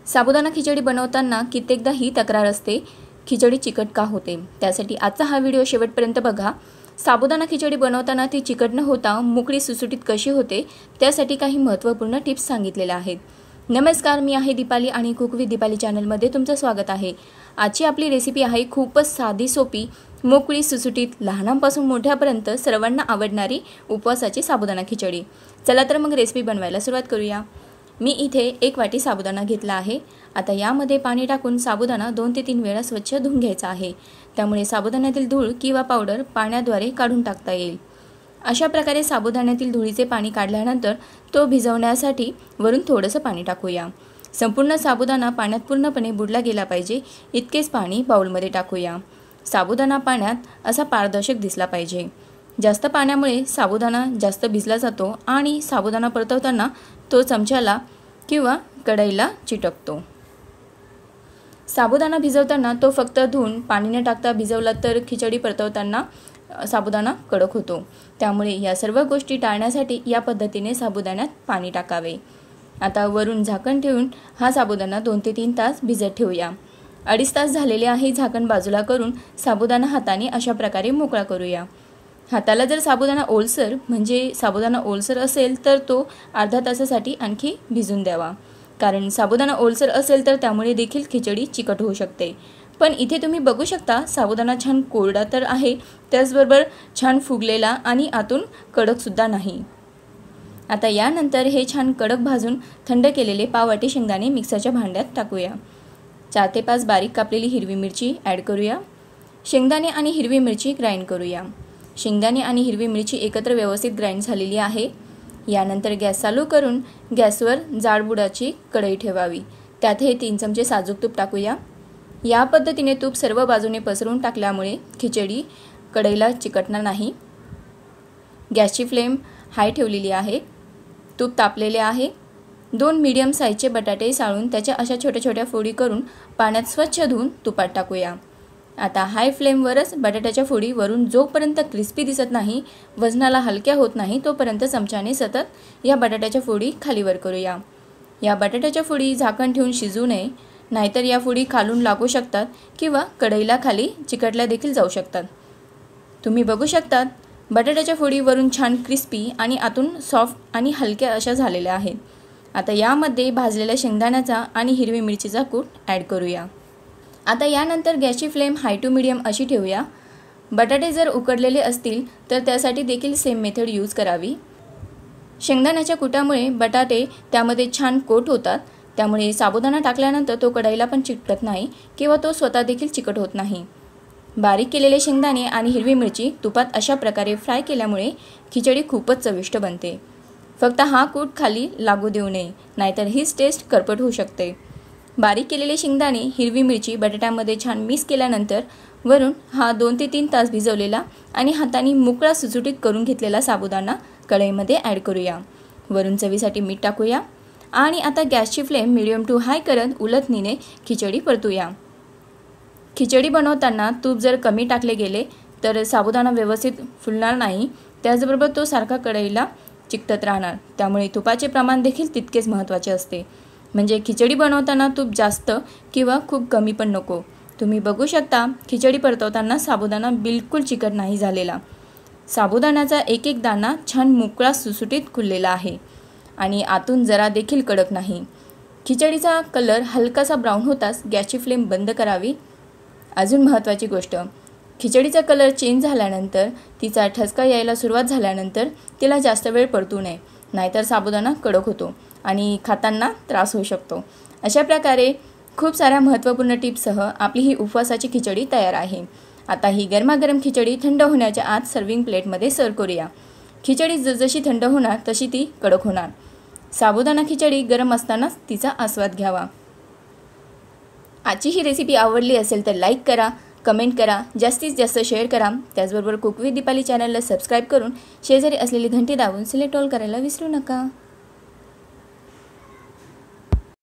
साबुदाणा खिचडी बनवताना कित्येकदा ही तक्रार असते, खिचडी चिकट का होते। त्यासाठी आजचा हा व्हिडिओ शेवटपर्यंत बघा। साबुदाणा खिचडी बनवताना ती चिकट न होता मोकळी सुसुटीत कशी होते त्यासाठी काही महत्त्वपूर्ण टिप्स सांगितलेल्या आहेत। नमस्कार, मी आहे दीपाली आणि कुक विथ दीपाली चॅनलमध्ये तुमचं स्वागत आहे। आजची आपली रेसिपी आहे खूपच साधी सोपी, मोकळी सुसुटीत, लहानांपासून मोठ्यापर्यंत सर्वांना आवडणारी उपवासाची साबुदाणा खिचडी। चला तर मग रेसिपी बनवायला सुरुवात करूया। मी इथे 1 वाटी साबुदाणा घेतला आहे। आता यामध्ये पाणी टाकून साबुदाणा 2 ते 3 वेळा स्वच्छ धुवून घ्यायचा आहे। त्यामुळे साबुदाण्यातील धूळ किंवा पावडर पाण्याद्वारे काढून टाकता येईल। अशा प्रकारे साबुदाण्यातील धुळीचे पाणी काढल्यानंतर तो भिजवण्यासाठी वरून थोडंसं पाणी टाकूया। संपूर्ण साबुदाणा पाण्यात पूर्णपणे बुडला गेला पाहिजे इतकेच पाणी बाउलमध्ये टाकूया। साबुदाणा पाण्यात असा पारदर्शक दिसला पाहिजे। जास्त पाण्यामुळे साबुदाणा जास्त भिजला जातो आणि साबुदाणा परतवताना तो चमच्याला किंवा कढईला चिटकतो। साबुदाणा भिजवताना तो फक्त धुवून पाणी न टाकता भिजवला तर खिचडी परतवताना साबुदाणा कडक होतो। त्यामुळे या सर्व गोष्टी टाळण्यासाठी या पद्धतीने साबुदाण्यात पाणी टाकावे। आता वरून झाकण ठेवून हा साबुदाणा 2 ते 3 तास भिजत ठेवूया। 2.5 तास झालेले आहे। झाकण बाजूला करून साबुदाणा हाताने अशा प्रकारे मोकळा करूया। हाताला जर साबुदाणा ओलसर असेल तर तो अर्धा तासासाठी आणखी भिजून द्यावा, कारण साबुदाणा ओलसर असेल तर त्यामुळे देखील खिचडी चिकट होऊ शकते। पण इथे तुम्ही बघू शकता साबुदाणा छान कोरडा तर आहे, त्याचबरोबर छान फुगलेला आणि आतून कडक सुद्धा नाही। आता यानंतर हे छान कडक भाजून थंड केलेले पाव वाटी शेंगदाणे मिक्सरच्या भांड्यात टाकूया। 4 ते 5 बारीक कापलेली हिरवी मिरची ॲड करूया। शेंगदाणे आणि हिरवी मिरची ग्राइंड करूया। शेंगदाणे आणि हिरवी मिरची एकत्र व्यवस्थित ग्राइंड झालेली आहे। यानंतर गॅस चालू करून गॅसवर जाडबुडाची कढई ठेवावी। त्यात हे 3 चमचे साजूक तूप टाकूया। या पद्धतीने तूप सर्व बाजूने पसरवून टाकल्यामुळे खिचडी कढईला चिकटणार नाही। गॅसची फ्लेम हाय ठेवलेली आहे। तूप तापलेले आहे। 2 मीडियम साईजचे बटाटे साळून त्याच्या अशा छोट्या छोट्या फोडी करून पाण्यात स्वच्छ धुवून तुपात टाकूया। आता हाय फ्लेमवरच बटाट्याच्या फोडी वरून जोपर्यंत क्रिस्पी दिसत नाही, वजनाला हलक्या होत नाही, तोपर्यंत चमच्याने सतत या बटाट्याच्या फोडी खालीवर करूया। या बटाट्याच्या फोडी झाकण ठेवून शिजू नये, नाहीतर या फोडी खालून लागू शकतात किंवा कढईला खाली चिकटल्या देखील जाऊ शकतात। तुम्ही बघू शकतात बटाट्याच्या फोडी वरून छान क्रिस्पी आणि आतून सॉफ्ट आणि हलक्या अशा झालेल्या आहेत। आता यामध्ये भाजलेल्या शेंगदाण्याचा आणि हिरवी मिरचीचा कूट ॲड करूया। आता यानंतर गॅसची फ्लेम हाय टू मीडियम अशी ठेवूया। बटाटे जर उकडलेले असतील तर त्यासाठी देखील सेम मेथड यूज करावी। शेंगदाण्याच्या कुटामुळे बटाटे त्यामध्ये छान कोट होतात, त्यामुळे साबुदाणा टाकल्यानंतर तो कढईला पण चिकटत नाही किंवा तो स्वतः देखील चिकट होत नाही। बारीक केलेले शेंगदाणे आणि हिरवी मिरची तुपात अशा प्रकारे फ्राय केल्यामुळे खिचडी खूपच चविष्ट बनते। फक्त हा कूट खाली लागू देऊ नये, नाहीतर हीच टेस्ट करपट होऊ शकते। बारीक केलेले शेंगदाणे हिरवी मिरची बटाट्यामध्ये छान मिक्स केल्यानंतर वरून हा 2 ते 3 तास भिजवलेला आणि हाताने मोकळा सुसुटीत करून घेतलेला साबुदाणा कढईमध्ये ॲड करूया। वरून चवीसाठी मीठ टाकूया आणि आता गॅसची फ्लेम मीडियम टू हाय करत उलटणीने खिचडी परतूया। खिचडी बनवताना तूप जर कमी टाकले गेले तर साबुदाणा व्यवस्थित फुलणार नाही, त्याचबरोबर तो सारखा कढईला चिकटत राहणार। त्यामुळे तुपाचे प्रमाण देखील तितकेच महत्त्वाचे असते। म्हणजे खिचडी बनवताना तूप जास्त किंवा खूप कमी पण नको। तुम्ही बघू शकता खिचडी परतवताना साबुदाणा बिलकुल चिकट नाही झालेला। साबुदाण्याचा एक एक दाणा छान मोकळा सुसुटीत खुललेला आहे आणि आतून जरा देखील कडक नाही। खिचडीचा कलर हलकासा ब्राऊन होताच गॅसची फ्लेम बंद करावी। अजून महत्त्वाची गोष्ट, खिचडीचा कलर चेंज झाल्यानंतर, तिचा ठसका यायला सुरुवात झाल्यानंतर तिला जास्त वेळ परतू नये, नाहीतर साबुदाणा कडक होतो आणि खाताना त्रास होऊ शकतो। अशा प्रकारे खूप साऱ्या महत्त्वपूर्ण टिप्ससह आपली ही उपवासाची खिचडी तयार आहे। आता ही गरमागरम खिचडी थंड होण्याच्या आत सर्विंग प्लेटमध्ये सर्व करूया। खिचडी जसजशी थंड होणार तशी ती कडक होणार। साबुदाणा खिचडी गरम असतानाच तिचा आस्वाद घ्यावा। आजची ही रेसिपी आवडली असेल तर लाईक करा, कमेंट करा, जास्तीत जास्त शेअर करा। त्याचबरोबर कुक विथ दीपाली चॅनलला सबस्क्राईब करून शेजारी असलेली घंटी दाबून सिलेक्ट ऑल करायला विसरू नका।